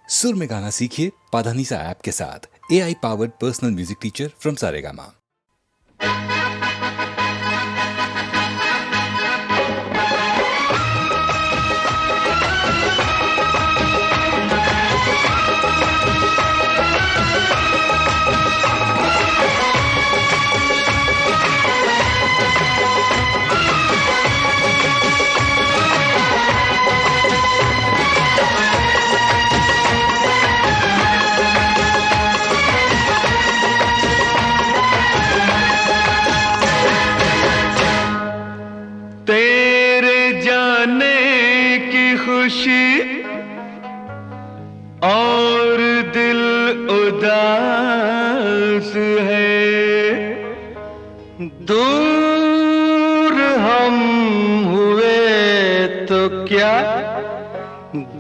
सुर में गाना सीखिए पाधानीसा ऐप के साथ। AI powered personal music teacher from Saregama. तेरे जाने की खुशी और दिल उदास है, दूर हम हुए तो क्या,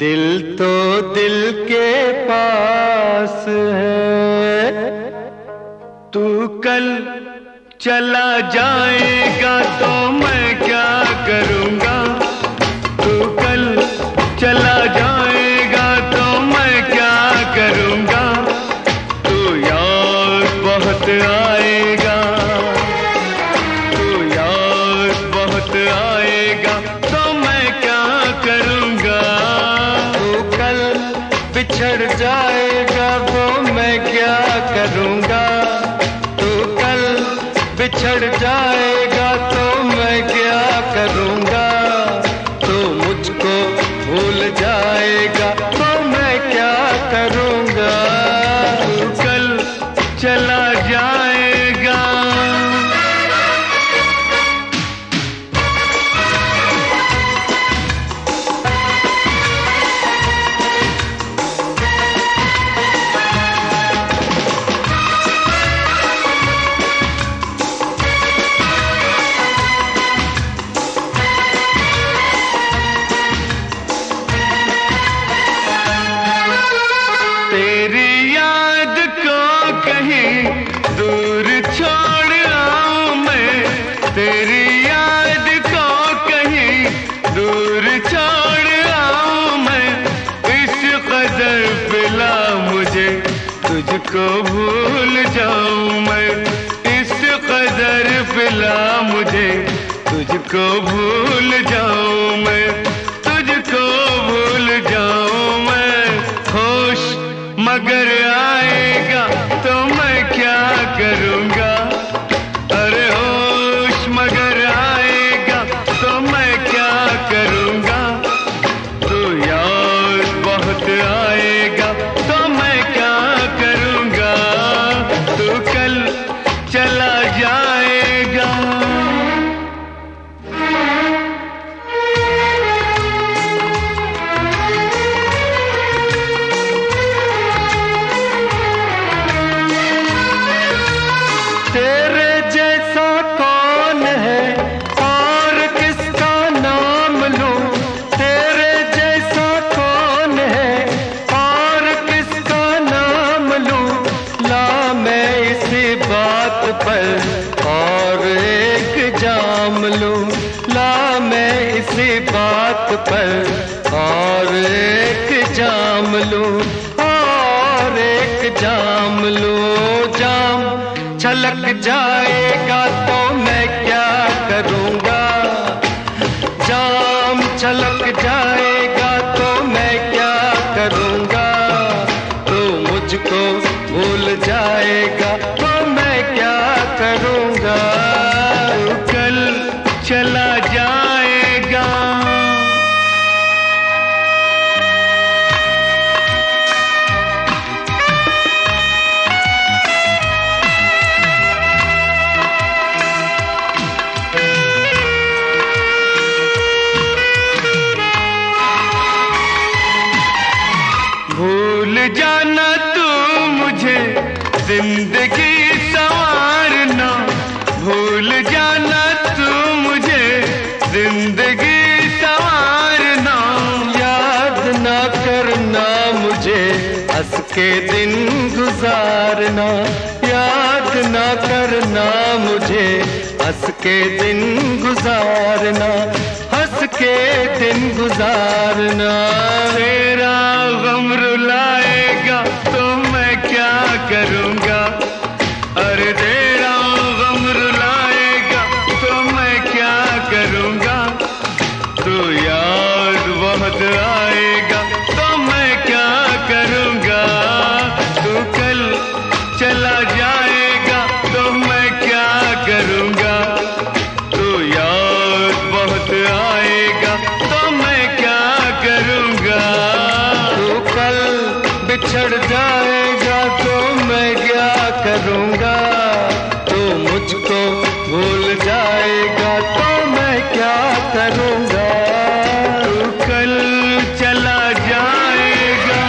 दिल तो दिल के पास है। तू कल चला जाएगा तो मैं क्या करूँगा, तू कल चला जाएगा तो मैं क्या करूँगा। तू याद बहुत आएगा, तू याद बहुत आएगा तो मैं क्या करूँगा। तू कल बिछड़ जाएगा वो मैं क्या करूँगा, बिछड़ जाएगा तो मैं क्या करूँगा। तो मुझको भूल जाएगा तो मैं क्या करूँगा। तू कल चला जाएगा। तेरी याद को कहीं दूर छोड़ आऊं मैं, तेरी याद को कहीं दूर छोड़ आऊं मैं। इस कदर पिला मुझे तुझको भूल जाऊं मैं, इस कदर पिला मुझे तुझको भूल जाऊं मैं, तुझको भूल जाऊं मैं। होश मगर आएगा तो मैं क्या करूँगा, अरे होश मगर आएगा तो मैं क्या करूँगा। तो याद बहुत आएगा तो मैं क्या करूँगा। तू कल चला जाएगा। तेरे जैसा कौन है और किसका नाम लूं, तेरे जैसा कौन है और किसका नाम लूं। ला मैं इसी बात पर और एक जाम लूं, ला मैं इसी बात पर और एक जाम लूं, और एक जाम लूं। जाम छलक जाएगा तो मैं क्या करूँगा, जाम छलक जाएगा तो मैं क्या करूँगा। तो मुझको भूल जाएगा तो मैं क्या करूँगा। तू कल चला जाएगा। भूल जाना तू मुझे जिंदगी संवारना, भूल जाना तू मुझे जिंदगी संवारना। याद ना करना मुझे हंस के दिन गुजारना, याद ना करना मुझे हंस के दिन गुजारना, हंस के दिन गुजारना। मेरा गम रुलाए कल बिछड़ जाएगा तो मैं क्या करूँगा, तो मुझको भूल जाएगा तो मैं क्या करूँगा, तू कल चला जाएगा।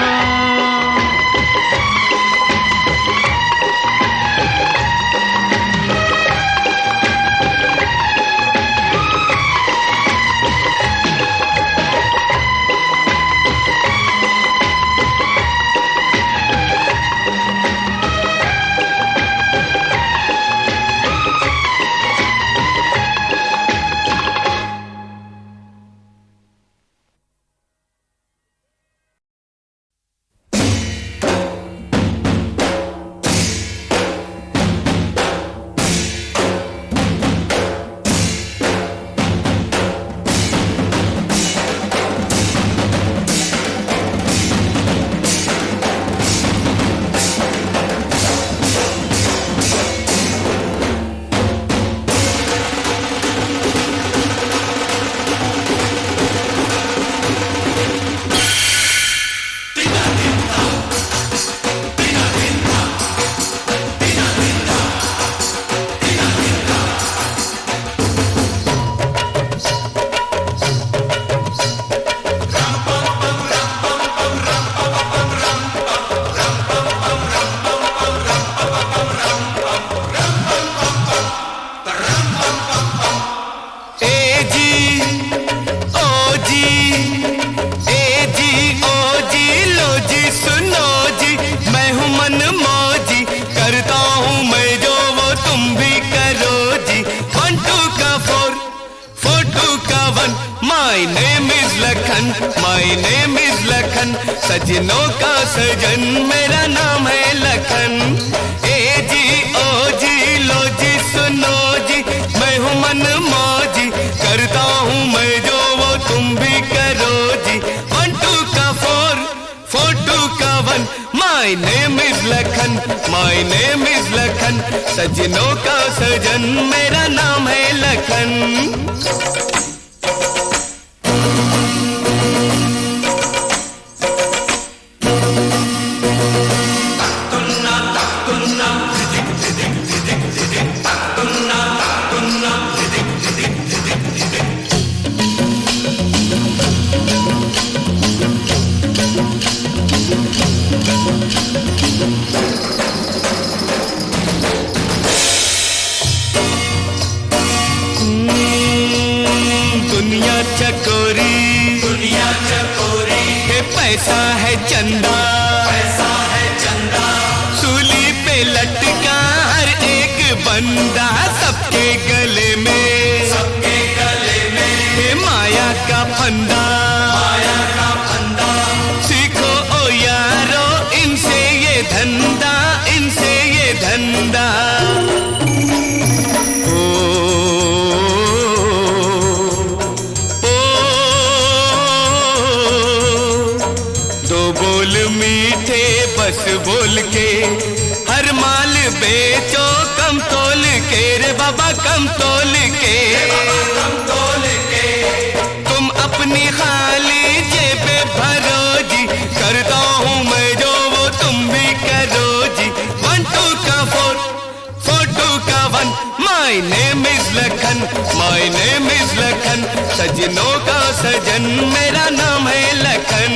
My name is Lakhan, my name is Lakhan, सजनों का सजन मेरा नाम है लखन। ए जी ओ जी लो जी सुनो जी, मैं हूँ मन मौजी, करता हूँ मैं जो वो तुम भी करो जी। 1 2 का 4 4 2 का 1, my name is Lakhan, my name is Lakhan, सजनों का सजन मेरा नाम है लखन। दुनिया चकोरी है, पैसा है चंदा, सूली पे लटका हर एक बंदा, सबके गले में है माया का फंदा। सीखो ओ यारो इनसे ये धंधा, इनसे ये धंधा। बस बोल के हर माल बेचो, कम तोल के रे बाबा कम तोल के। तुम अपनी खाली जेबे भरो जी, करता हूँ मैं जो वो तुम भी करो जी। 1 2 का 4 4 2 का 1, my name is Lakhan, my name is Lakhan, सजनों का सजन मेरा नाम है लखन।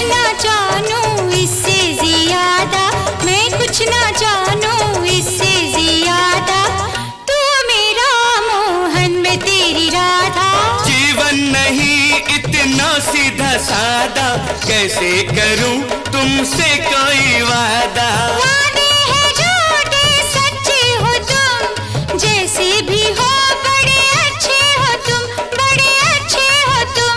ना जानूं इससे ज्यादा, मैं कुछ ना जानूं इससे ज्यादा। तू मेरा मोहन, मैं तेरी राधा। जीवन नहीं इतना सीधा सादा, कैसे करूं तुमसे कोई वादा। वादे हैं झूठे सच्चे हो तुम, जैसे भी हो बड़े अच्छे हो तुम, बड़े अच्छे हो तुम।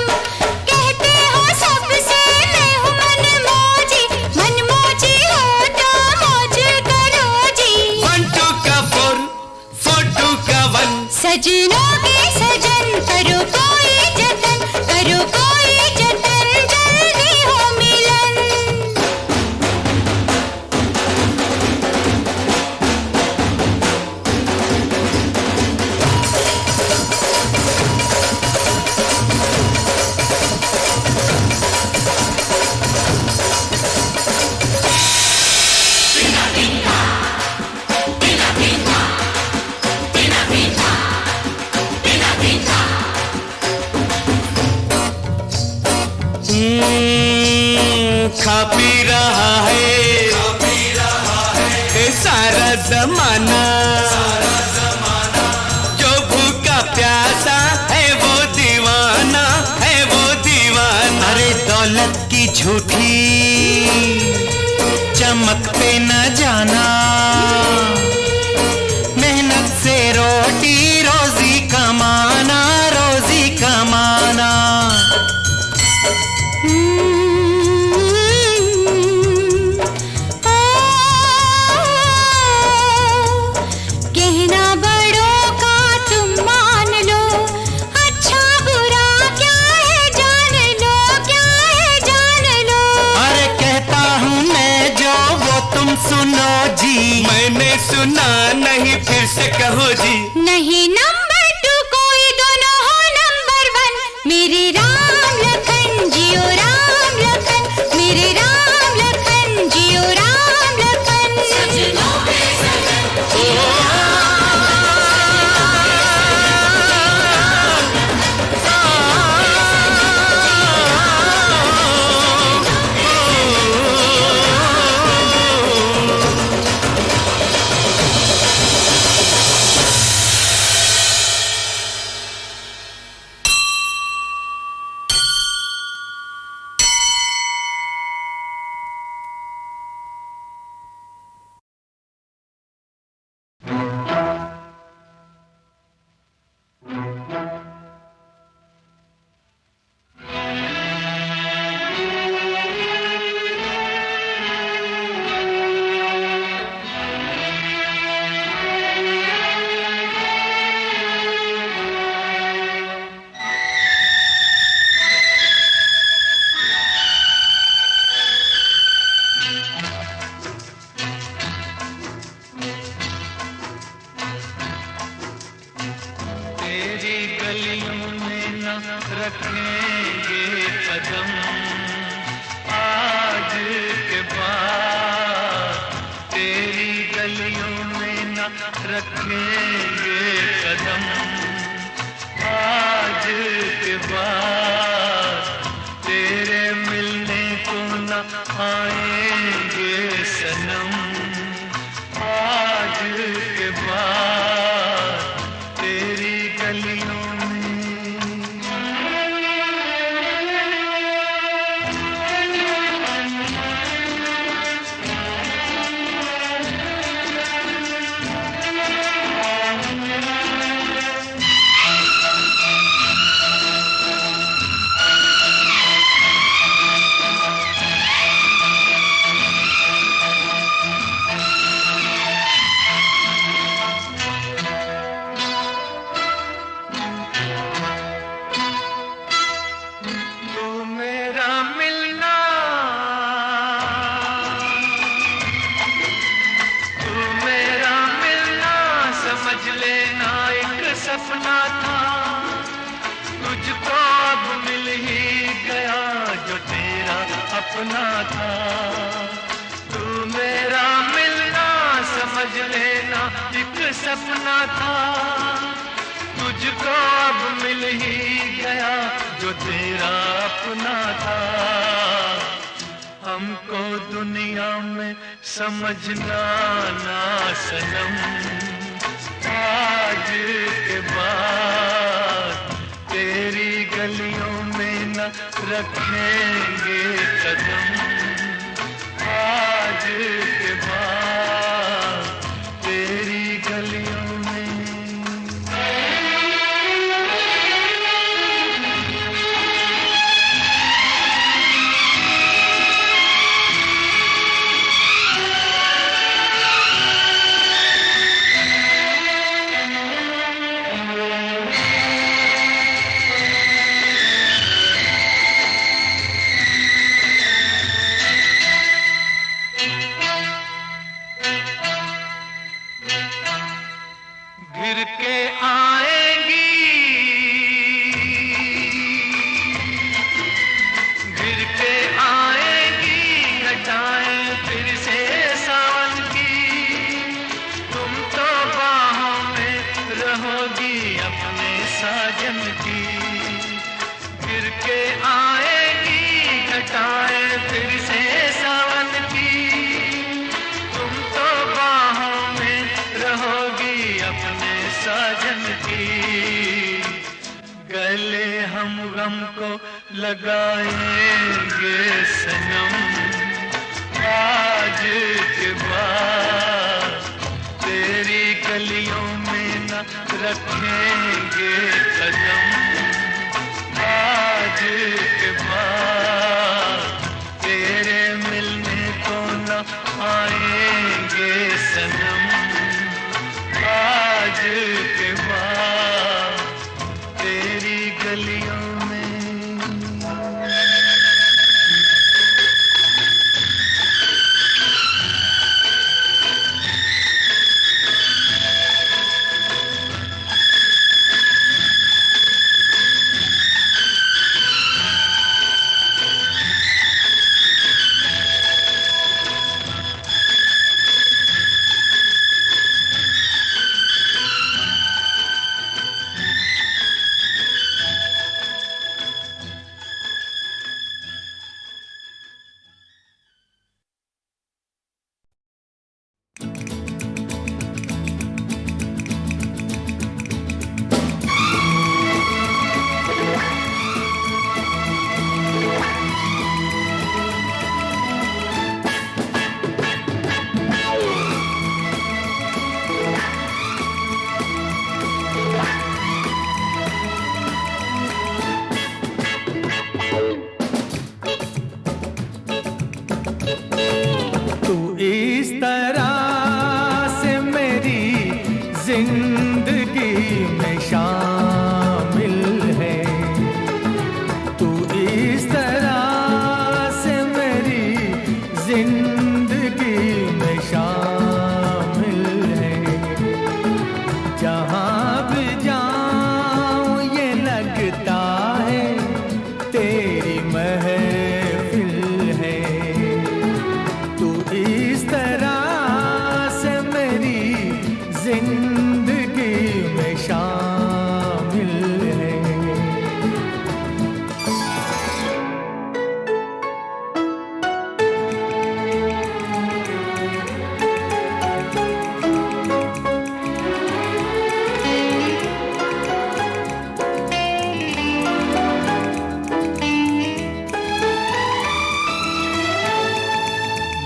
कहते हो सबसे मैं हूँ मनमौजी, मनमौजी हो तो मौज करो जी। 1 2 का 4 4 2 का 1। सजनों के सजन करो कोई जतन, करो कोई जतन, जल्दी हो मिलन। खा पी रहा है सारा जमाना, जो भूखा प्यासा है वो दीवाना, है वो दीवाना। अरे दौलत की झूठी चमक पे न जाना, मेहनत से रोटी रोजी कमाना, रोजी कमाना। कहना बड़ों का तुम मान लो, अच्छा बुरा क्या है जान लो, क्या है जान लो। अरे कहता हूँ मैं जो वो तुम सुनो जी। मैंने सुना नहीं, फिर से कहो जी। नहीं नंबर 2 कोई, दोनों हो नंबर 1। मेरे राम लखन जियो राम लखन, मेरे राम लखन जियो राम लखन। सजनों के सजन रखेंगे कदम आज के बाद, तेरी गलियों में न रखेंगे कदम आज के बाद, तेरे मिलने को न आएंगे सनम आज के बाद, तेरी गलियों सपना था, तुझको अब मिल ही गया जो तेरा अपना था। तू मेरा मिलना समझ लेना एक सपना था, तुझको अब मिल ही गया जो तेरा अपना था। दुनिया में समझना ना सनम, आज के बाद तेरी गलियों में न रखेंगे कदम, आज के बाद तेरी गलियों में। घिर के आएंगी, घिर के आएंगी घटाएं फिर से सावन की, तुम तो बाहों में रहोगी अपने साजन की। घिर के आएंगी घटाएं फिर से सावन की, तुम तो बाहों में रहोगी अपने साजन की। गले हम गम को लगाएंगे सनम, आज के बाद तेरी गलियों में न रखेंगे कदम, आज के बाद तेरे मिलने को न आएंगे सनम, आज के बाद तेरी गलियों में। जिंदगी में शामिल है तू, इस तरह से मेरी जिंदगी में शामिल है। जहाँ भी जाऊँ ये लगता है तेरी महफिल है। तू इस तरह से मेरी जिंदगी में शामिल है।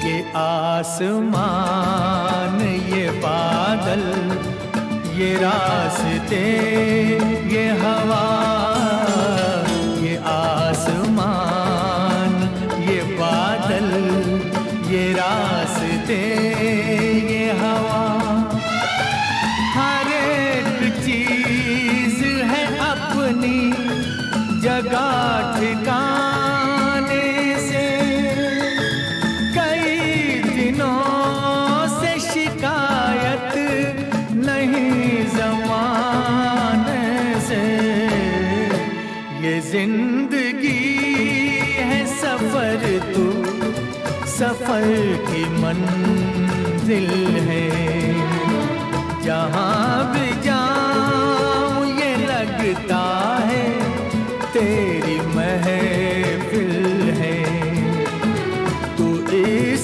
ये आसमान, ये बादल, ये रास्ते, ये हवा। ये आसमान, ये बादल, ये रास्ते, ये हवा। हर एक चीज है अपनी जगह ठिकाने से। कई दिनों से शिकायत नहीं ज़माने से। ये जिंदगी है सफर, तू सफर की मंजिल है। जहाँ भी जाऊँ ये लगता है तेरी महफिल है। तू इस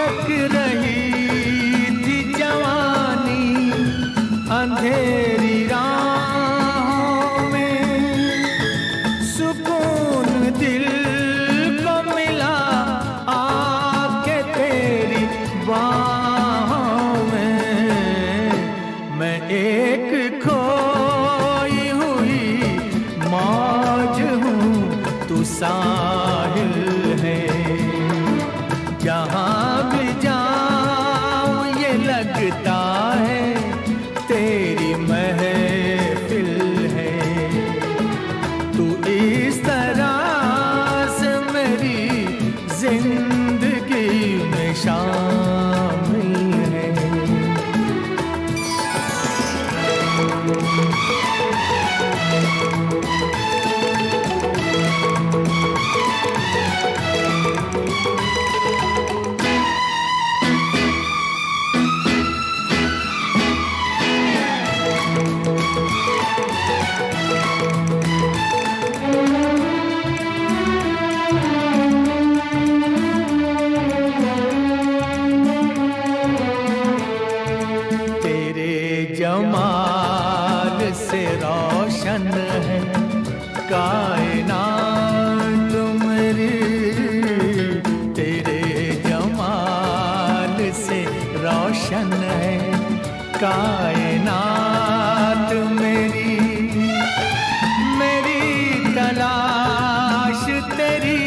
दहक रही थी जवानी अंधेरी राहों में, सुकून दिल को मिला आके तेरी बाहों में। मैं एक खोई हुई मौज हूँ, तू साहिल है। जहाँ भी जाऊँ ये लगता है तेरी महफिल है। तू इस तरह से मेरी जिंदगी में शामिल है। जमाल से रोशन है कायनात मेरी, तेरे जमाल से रोशन है कायनात मेरी। मेरी तलाश तेरी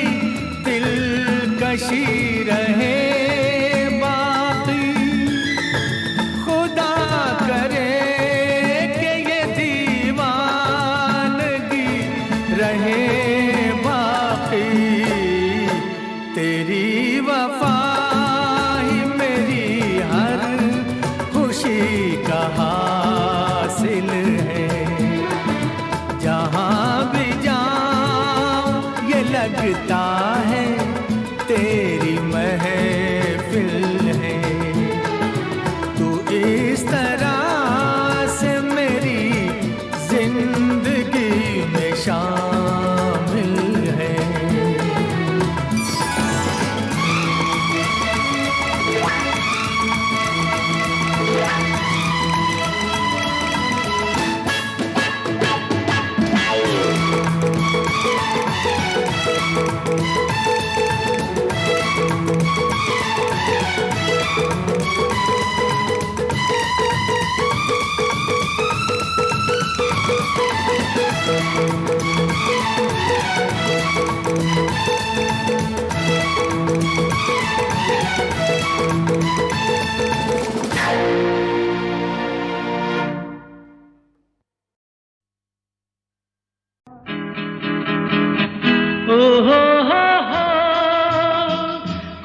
दिलकशी रहे लगता है तेरी महफिल है। तू इस तरह से मेरी जिंदगी में शामिल है।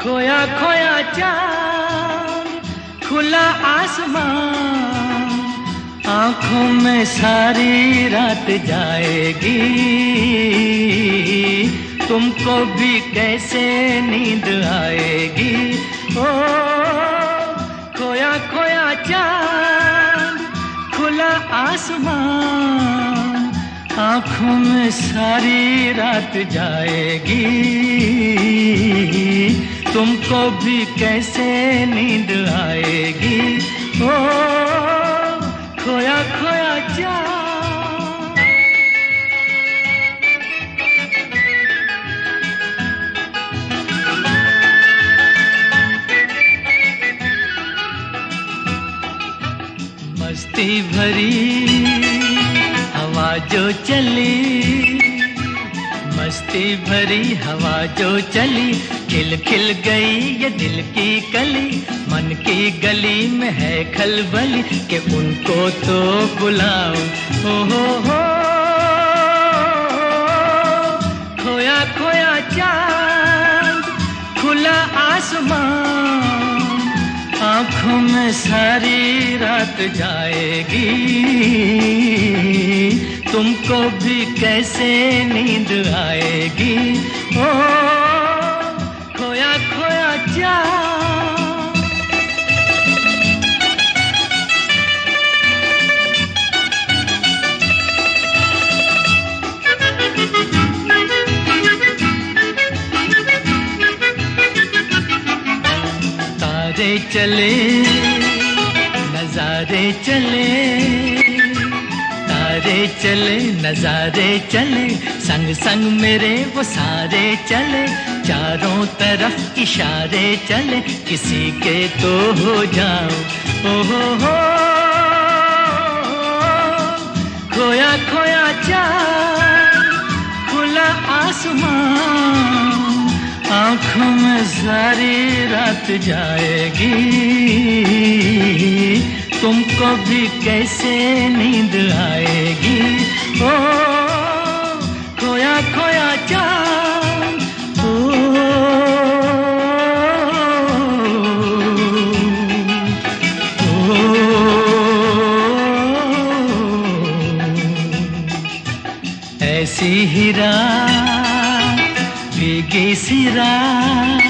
खोया खोया चाँद खुला आसमान, आँखों में सारी रात जाएगी। तुमको भी कैसे नींद आएगी। ओ खोया खोया चाँद खुला आसमान, आँखों में सारी रात जाएगी। तुमको भी कैसे नींद आएगी। ओ खोया खोया चाँद। मस्ती भरी हवा जो चली, मस्ती भरी हवा जो चली, खिल खिल गई ये दिल की कली। मन की गली में है खलबली कि उनको तो बुलाओ। हो खोया खोया चाँद खुला आसमान, आँखों में सारी रात जाएगी। तुमको भी कैसे नींद आएगी। ओ खोया खोया चाँद। तारे चले नजारे चले, तारे चले नजारे चले, संग संग मेरे वो सारे चले, चारों तरफ इशारे चले, किसी के तो हो जाओ। ओ हो खोया खोया चाँद खुला आसमां, आँखों में सारी रात जाएगी, तुमको भी कैसे नींद आएगी। ओ खोया खोया चाँद, ऐसी ही रात भीगी सी रात,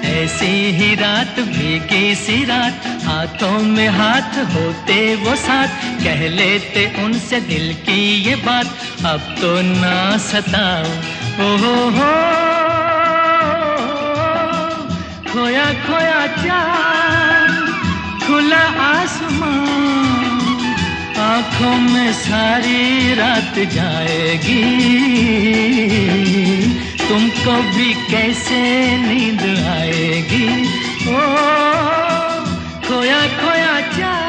ऐसी ही रात भीगी सी रात, हाथों में हाथ होते वो साथ, कह लेते उनसे दिल की ये बात, अब तो ना सताओ। ओ हो खोया खोया चाँद खुला आसमां, आँखों में सारी रात जाएगी, तुमको भी कैसे नींद आएगी। ओ खोया खोया चाँद।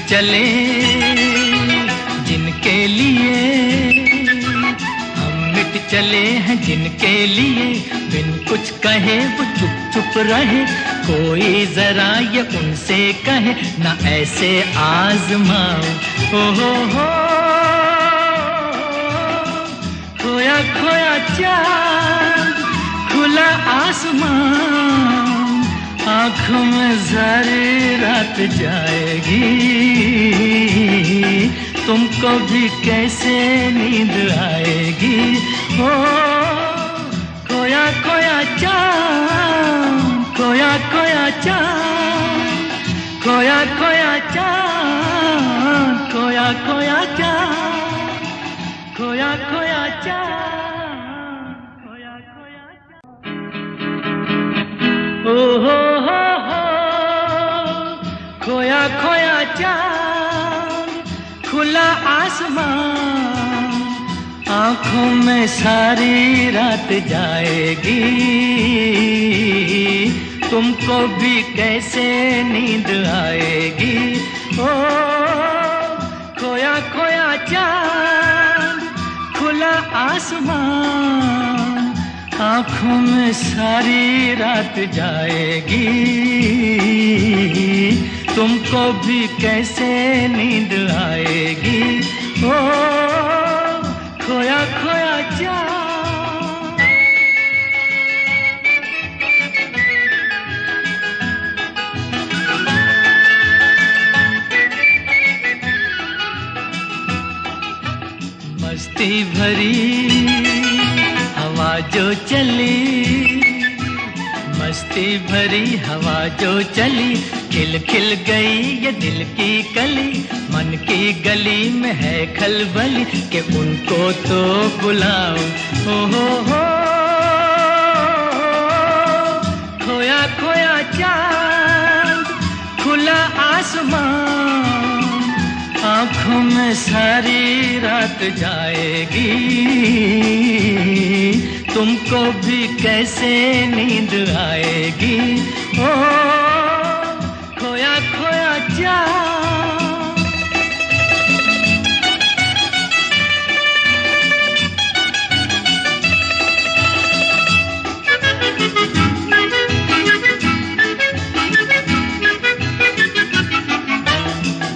चले जिनके लिए हम मिट चले हैं, जिनके लिए बिन कुछ कहे वो चुप चुप रहे, कोई जरा ये उनसे कहे ना ऐसे आजमाओ। ओ हो खोया खोया चाँद खुला आसमां, आँखों में सारी रात जाएगी, तुमको भी कैसे नींद आएगी। ओ खोया खोया चाँद, खोया खोया चाँद, खोया खोया चाँद, खोया खोया चाँद, खोया खोया चाँद, खोया खोया चाँद। ओ हो खोया खोया चाँद खुला आसमां, आँखों में सारी रात जाएगी, तुमको भी कैसे नींद आएगी। ओ खोया खोया चाँद खुला आसमां, आँखों में सारी रात जाएगी, तुमको भी कैसे नींद आएगी। ओ खोया खोया चाँद। मस्ती भरी हवा जो चली, मस्ती भरी हवा जो चली, खिल खिल गई ये दिल की कली, मन की गली में है खलबली, कि उनको तो बुलाओ। ओ हो खोया खोया चाँद खुला आसमां, आँखों में सारी रात जाएगी, तुमको भी कैसे नींद आएगी। ओ खोया खोया चाँद।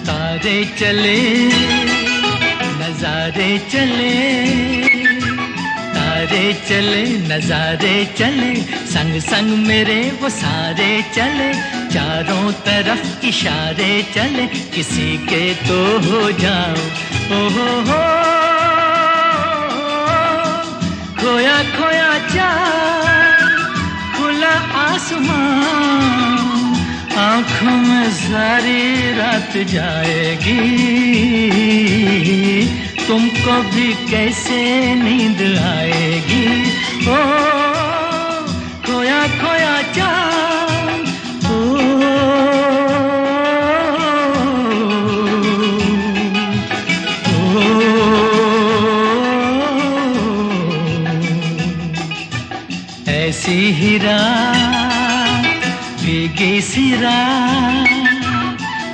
तारे चले नजारे चले, तारे चले नजारे चले, संग संग मेरे वो सारे चले, चारों तरफ इशारे चले, किसी के तो हो जाओ। ओ हो आँखों में सारी रात जाएगी, तुमको भी कैसे नींद आएगी। ओ खोया खोया चाँद, ऐसी ही रात भीगी सी रात,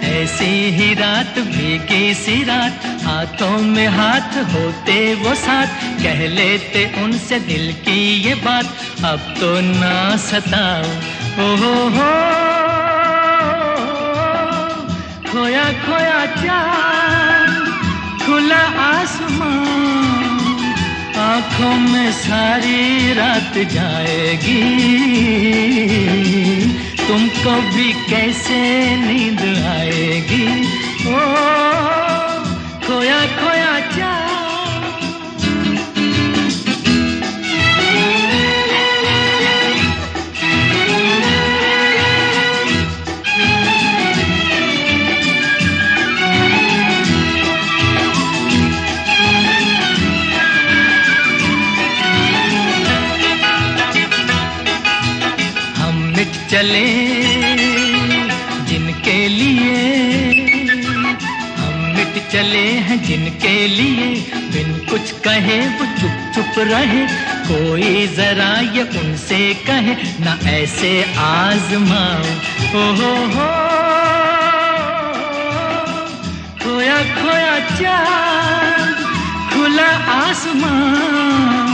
ऐसी ही रात भीगी सी रात, हाथों में हाथ होते वो साथ, कह लेते उनसे दिल की ये बात, अब तो ना सताओ। हो खोया खोया चाँद, खुला आसमान, आँखों में सारी रात जाएगी, तुमको भी कैसे नींद आएगी। ओ खोया खोया चाँद। चले जिनके लिए, हम मिट चले हैं जिनके लिए, बिन कुछ कहे वो चुप चुप रहे, कोई जरा ये उनसे कहे ना ऐसे आजमाओ। हो खोया खोया चाँद, खुला आसमान,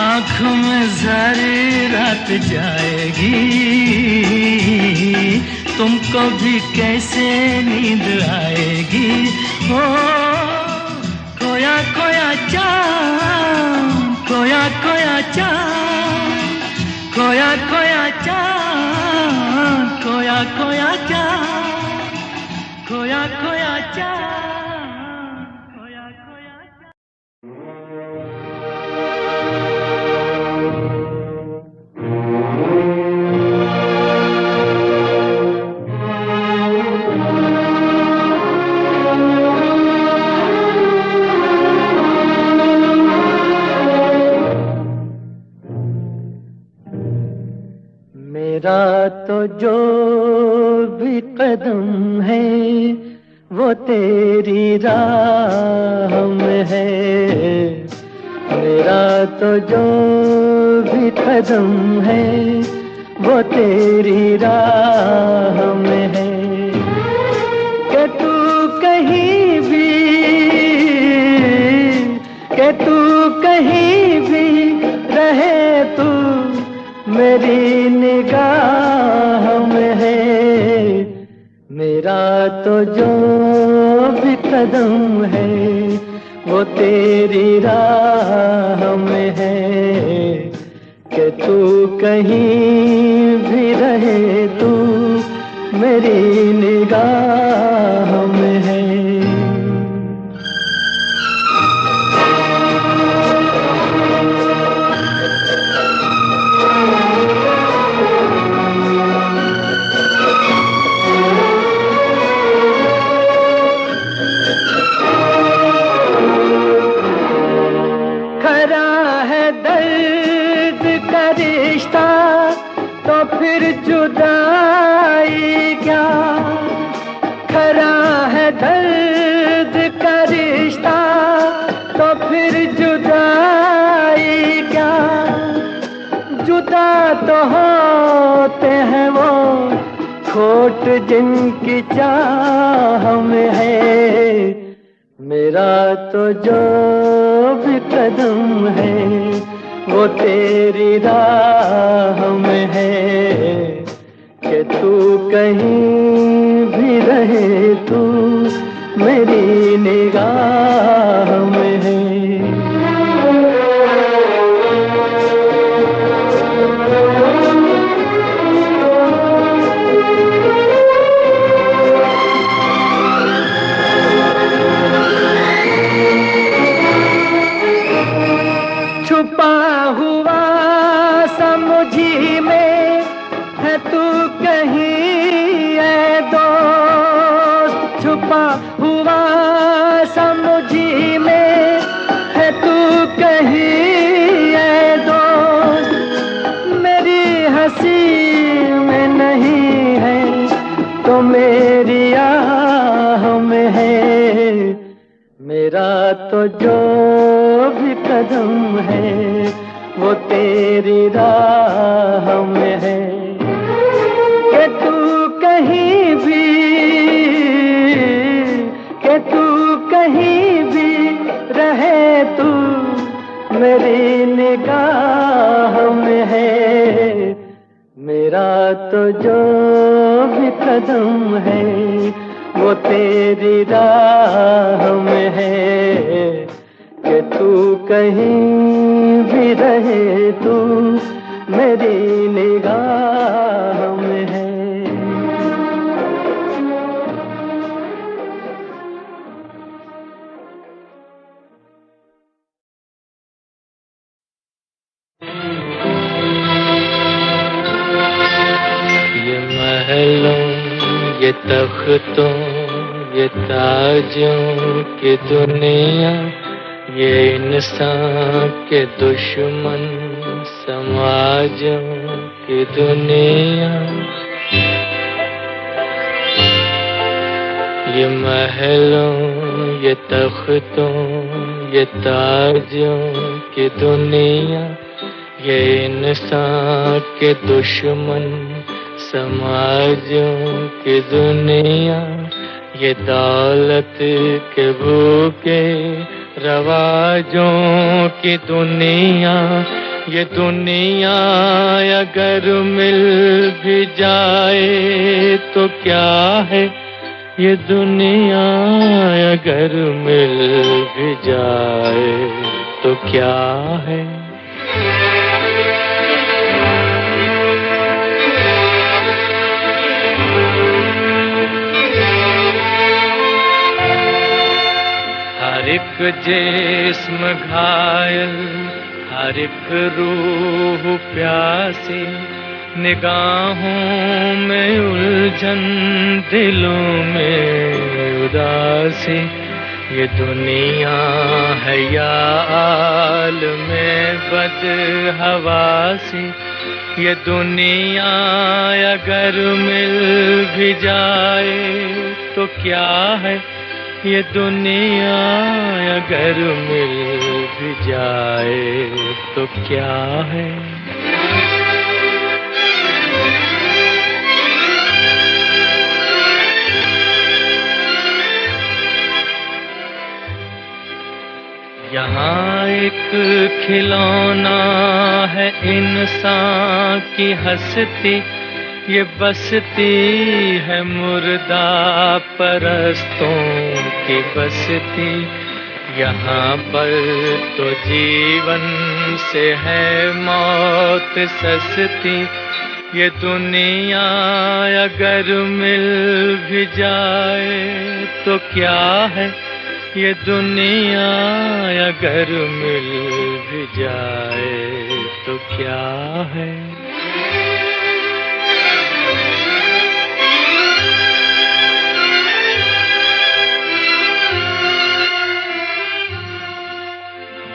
आँखों में सारी रात जाएगी, तुमको भी कैसे नींद आएगी। ओ खोया खोया चाँद, खोया खोया चाँद, खोया खोया चाँद, खोया खोया चाँद, खोया खोया चाँद। मेरा तो जो भी कदम है वो तेरी राह में है, मेरा तो जो भी कदम है वो तेरी राह में है, कि तू कहीं भी, कि तू कहीं भी रहे, तू मेरी निगाह में है, मेरा तो जो भी कदम है वो तेरी राह में है, कि तू कहीं भी रहे, तू मेरी निगाह में है। फिर जुदाई क्या, खरा है दर्द का रिश्ता, तो फिर जुदाई क्या, जुदा तो होते हैं वो खोट जिनकी चाह में है, मेरा तो जो भी कदम है वो तेरी राह में है, कि तू कहीं भी रहे, तू मेरी निगाह में है। छुपा हुआ समुझी में है तू कहीं कहीं ऐ दोस्त मेरी हंसी में नहीं है तो मेरी आह में है। मेरा तो जो भी कदम है वो तेरी राह में है। कि तू कहीं भी रहे तू मेरी निगाह में है। मेरा तो जो भी कदम है वो तेरी राह में है। कि तू कहीं भी रहे तू मेरी निगाह में है। ये महलों ये तख्तों ये ताजों की दुनिया, ये इंसान के दुश्मन समाजों की दुनिया। ये महलों ये तख्तों ये ताजों की दुनिया, ये इंसान के दुश्मन समाजों की दुनिया। ये दौलत के भूखे रवाजों की दुनिया। ये दुनिया अगर मिल भी जाए तो क्या है, ये दुनिया अगर मिल भी जाए तो क्या है। हर एक जिस्म घायल, हर एक रूह प्यासी, निगाहों में उलझन, दिलों में उदासी। ये दुनिया है या आलमे बदहवासी। ये दुनिया अगर मिल भी जाए तो क्या है, ये दुनिया अगर मिल भी जाए तो क्या है। यहाँ एक खिलौना है इंसान की हस्ती, ये बसती है मुर्दा परस्तों की बसती। यहाँ पर तो जीवन से है मौत सस्ती। ये दुनिया अगर मिल भी जाए तो क्या है, ये दुनिया अगर मिल भी जाए तो क्या है।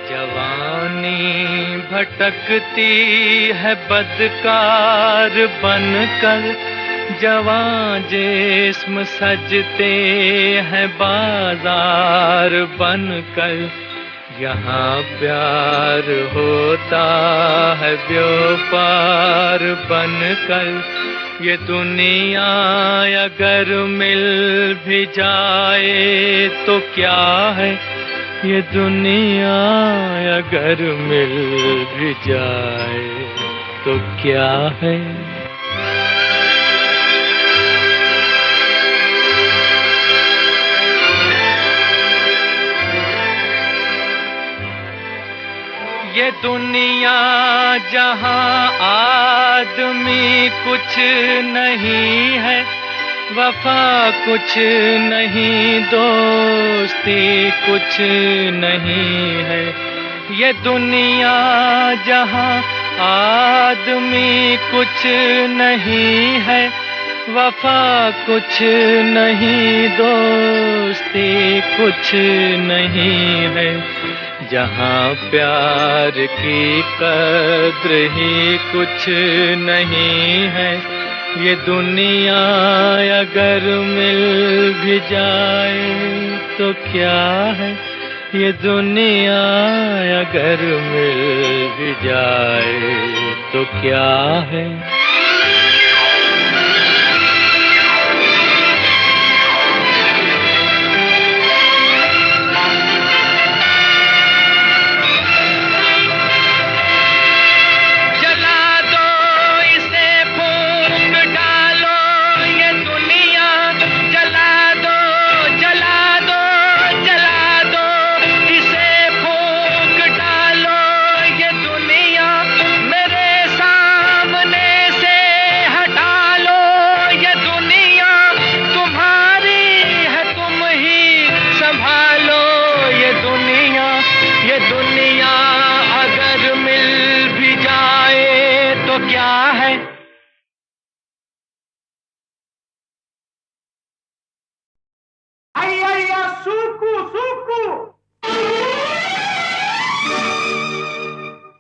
जवानी भटकती है बदकार बनकर, जवां जिस्म सजते हैं बाजार बनकर। यहाँ प्यार होता है व्यापार बनकर। ये दुनिया अगर मिल भी जाए तो क्या है, ये दुनिया अगर मिल भी जाए तो क्या है। ये दुनिया जहाँ आदमी कुछ नहीं है, वफा कुछ नहीं, दोस्ती कुछ नहीं है। ये दुनिया जहाँ आदमी कुछ नहीं है, वफा कुछ नहीं, दोस्ती कुछ नहीं है। जहाँ प्यार की कद्र ही कुछ नहीं है, ये दुनिया अगर मिल भी जाए तो क्या है, ये दुनिया अगर मिल भी जाए तो क्या है।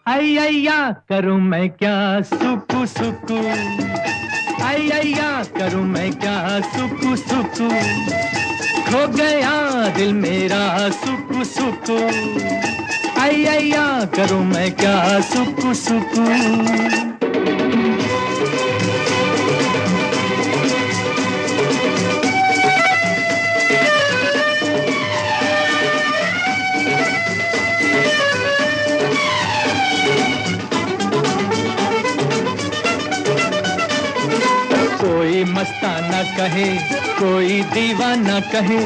अय्या करूं मैं क्या सुकु सुकु, अय्या करूं मैं क्या सुकु सुकु, खो गया दिल मेरा सुकु सुकु, अय्या करूं मैं क्या सुकु सुकु। कोई मस्ताना कहे, कोई दीवाना कहे,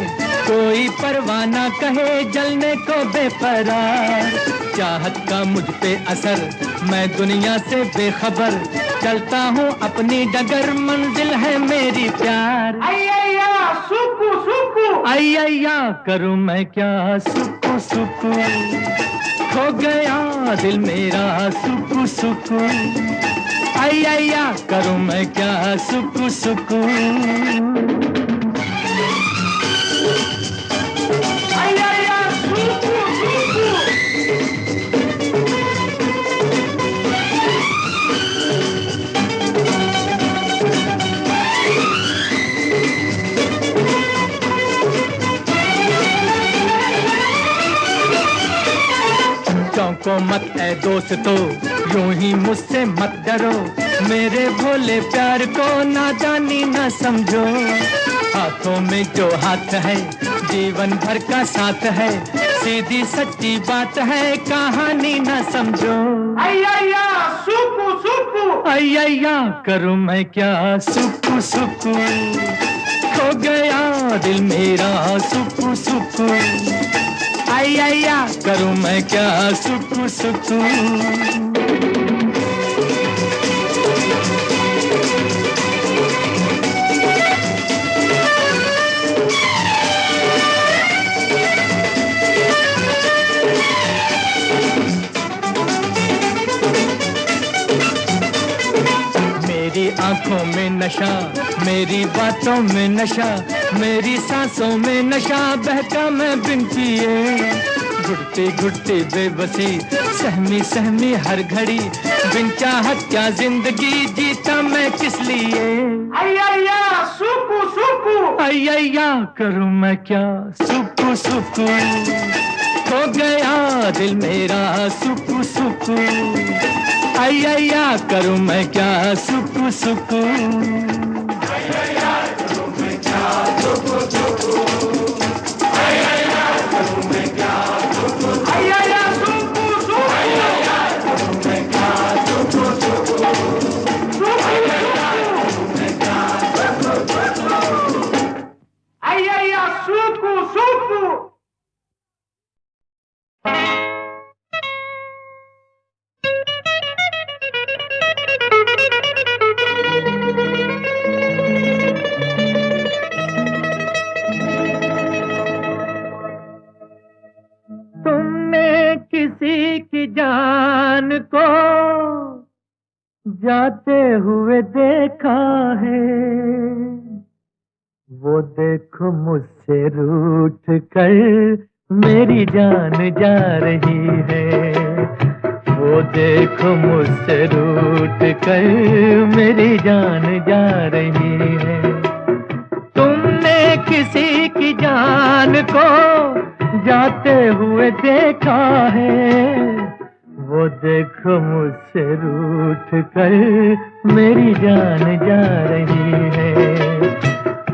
कोई परवाना कहे, जलने को बेपरार। चाहत का मुझ पे असर, मैं दुनिया से बेखबर, चलता हूँ अपनी डगर, मंजिल है मेरी प्यार। अय्या सुकु सुकु, अय्या करूँ मैं क्या सुकु सुकु, खो गया दिल मेरा सुकु सुकु, अय्या करूं मैं क्या सुकु सुकु। अय्या सुकु सुकु। चौंको मत ऐ दोस्तों, यूं ही मुझसे मत डरो, मेरे भोले प्यार को नादानी न समझो। हाथों में जो हाथ है, जीवन भर का साथ है, सीधी सच्ची बात है, कहानी न समझो। अय्या सुकु सुकु, अय्या करूं मैं क्या सुकु सुकु, खो गया दिल मेरा सुकु सुकु, अय्या करूं मैं क्या सुकु सुकु। मेरी आंखों में नशा, मेरी बातों में नशा, मेरी सांसों में नशा, बहका मैं बिन पिए। घुटती घुटती बेबसी, सहमी सहमी हर घड़ी, बिन चाहत क्या जिंदगी जीता मैं किस लिए। अय्या सुकु सुकु, अय्या करूं मैं क्या सुकु सुकु, खो गया दिल मेरा सुकु सुकु, अय्या करूं मैं क्या सुकु सुकु। अय्या करूं मैं क्या सुकु सुकु, अय्या करूं मैं क्या सुकु सुकु, अय्या सुकु सुकु, अय्या करूं मैं क्या सुकु सुकु, अय्या करूं मैं क्या सुकु सुकु, अय्या सुकु सुकु। किसी की जान को जाते हुए देखा है, वो देखो मुझसे रूठ कर मेरी जान जा रही है। वो देखो मुझसे रूठ कर मेरी जान जा रही है। तुमने किसी की जान को जाते हुए देखा है, वो देखो मुझसे रूठ कर मेरी जान जा रही है।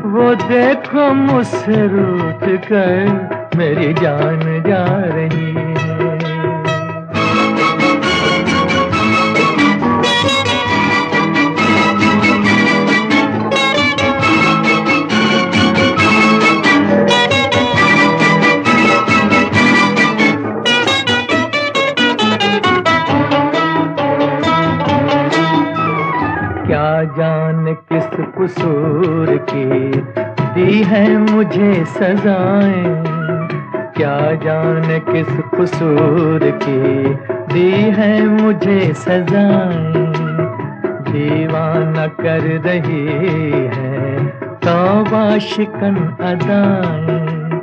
वो देखो मुझसे रूठ कर मेरी जान जा रही है। क्या जाने किस कसूर की दी है मुझे सजाएं, क्या जाने किस कसूर की दी है मुझे सजाएं। दीवाना कर रही है तौबा शिकन अदाएं।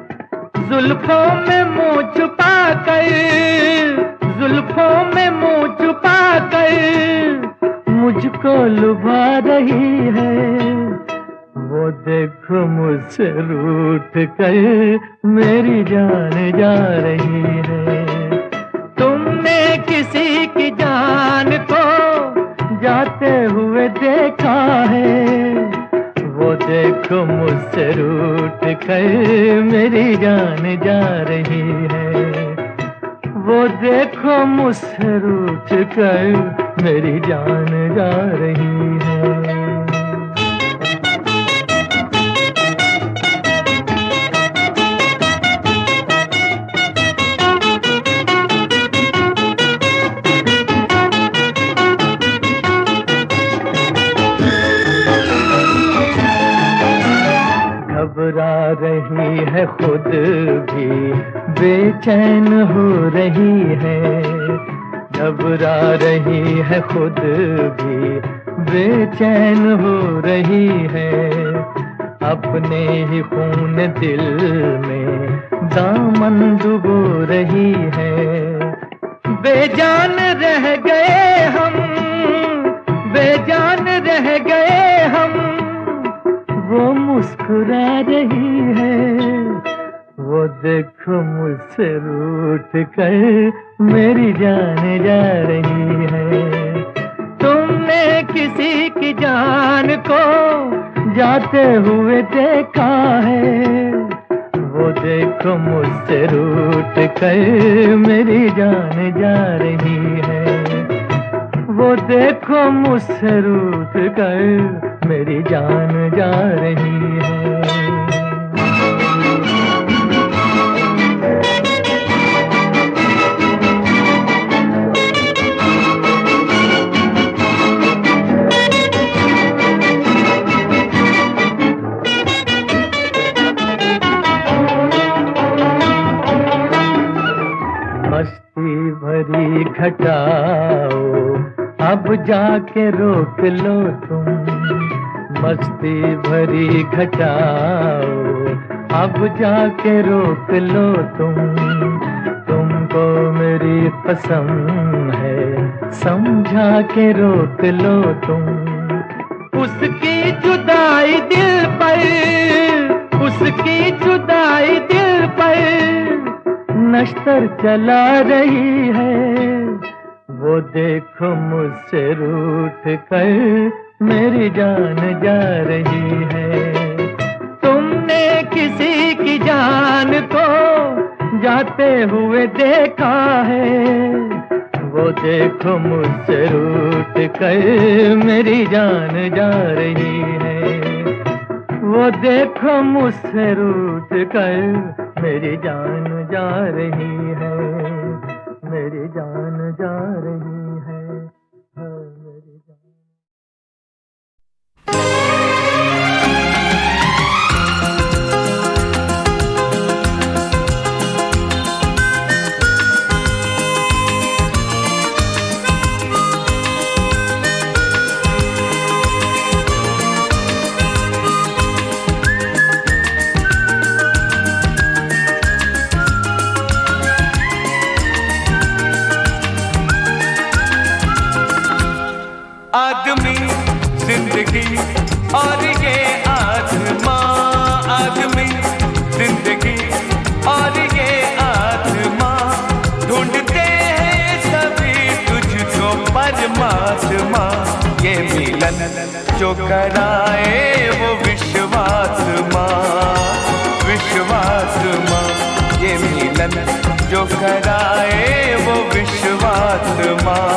जुल्फों में मुँह छुपा कर, जुल्फों में मुँह छुपा कर मुझको लुभा रही है। वो देखो मुझसे रूठ कर मेरी जान जा रही है। तुमने किसी की जान को जाते हुए देखा है, वो देखो मुझसे रूठ कर मेरी जान जा रही है। वो देखो मुझसे रूठ कर मेरी जान जा रही है। घबरा रही है खुद भी बेचैन हो रही है। घबरा रही है खुद भी बेचैन हो रही है। अपने ही खून दिल में दामन डुबो रही है। बेजान रह गए हम, बेजान रह गए हम, वो मुस्कुरा रही है। वो देखो मुझसे रूठ कर मेरी जान जा रही है। तुमने किसी की जान को जाते हुए देखा है, वो देखो मुझसे रूठ कर मेरी जान जा रही है। वो देखो मुझसे रूठ कर मेरी जान जा रही है। मस्ती भरी घटाओ अब जाके रोक लो तुम। मस्ती भरी घटाओ अब जाके रोक लो तुम। तुमको मेरी कसम है समझा के रोक लो तुम। उसकी जुदाई दिल पर, उसकी जुदाई दिल पर नश्तर चला रही है। वो देखो मुझसे रूठ कर मेरी जान जा रही है। तुमने किसी की जान को जाते हुए देखा है, वो देखो मुझसे रूठ कर मेरी जान जा रही है। वो देखो मुझसे रूठ कर मेरी जान जा रही है। मेरी जान जा रही है, मेरी जान। आदमी जिंदगी और ये आत्मा, आदमी जिंदगी और ये आत्मा, ढूंढते हैं सभी तुझको परमात्मा। ये मिलन जो कराए वो विश्वास माँ, विश्वास माँ। ये मिलन जो कराए वो विश्वास माँ,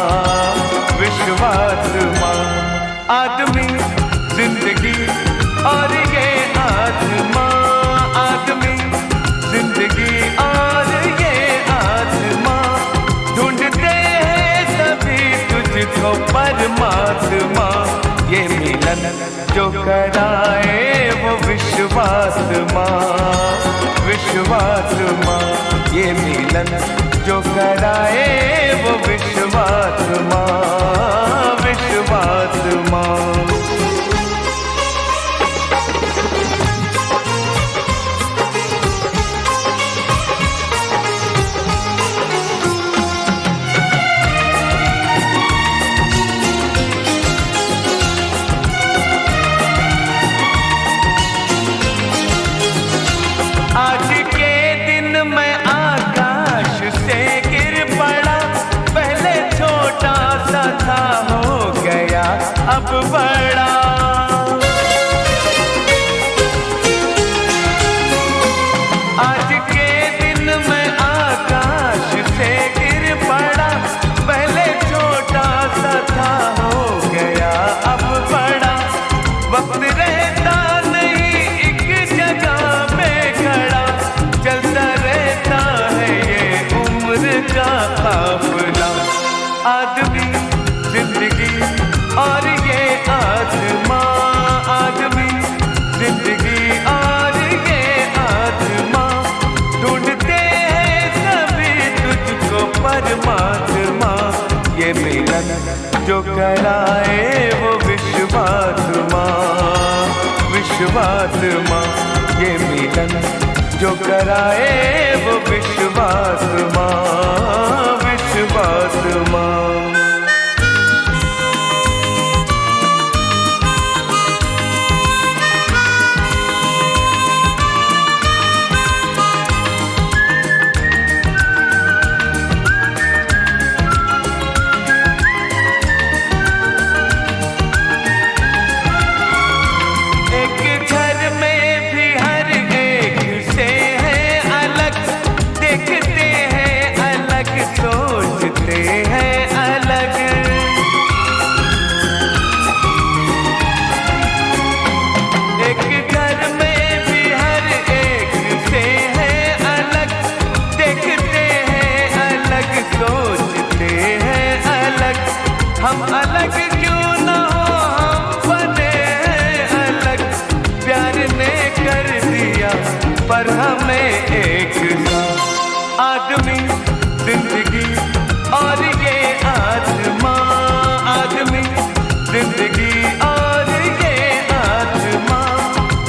विश्वास माँ। आदमी जिंदगी और ये आत्मा, आदमी जिंदगी और ये आत्मा, ढूंढते हैं सभी तुझको परमात्मा। ये मिलन जो कराए वो विश्वास माँ, विश्वास माँ। ये मिलन जो कराए वो विश्वास माँ, विश्वास माँ। आज के दिन मैं आकाश से गिर पड़ा, पहले छोटा सा था हो गया अब बड़ा। आज के दिन मैं आकाश से गिर पड़ा, पहले छोटा सा था हो गया अब बड़ा। वक्त रहता नहीं एक जगह पे खड़ा, चलता रहता है ये उम्र का काफिला। आदमी जिंदगी और ये आत्मा, आदमी जिंदगी और ये आत्मा, ढूंढते हैं सभी तुझको परमात्मा। ये मिलन जो कराए वो विश्वास माँ, विश्वास माँ। ये मिलन जो कराए वो विश्वास माँ, विश्वास माँ। एक घर में भी हर एक से है अलग, देखते हैं अलग, सोचते हैं अलग। एक घर में भी हर एक से है अलग, देखते हैं अलग, सोचते हैं अलग। हम अलग क्यों ना हो, हम बने हैं अलग, प्यार ने कर दिया पर हमें एक साथ। आदमी जिंदगी और ये आत्मा, आदमी जिंदगी और ये आत्मा,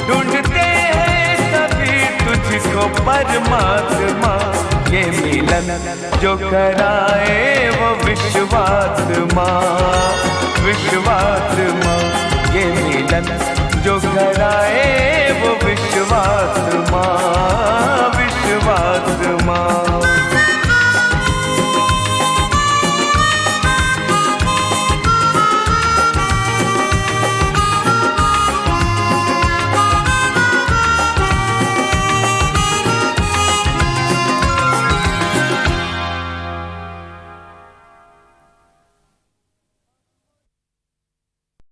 ढूंढते हैं सभी तुझको परमात्मा। ये मिलन जो कराए वो विश्वास माँ,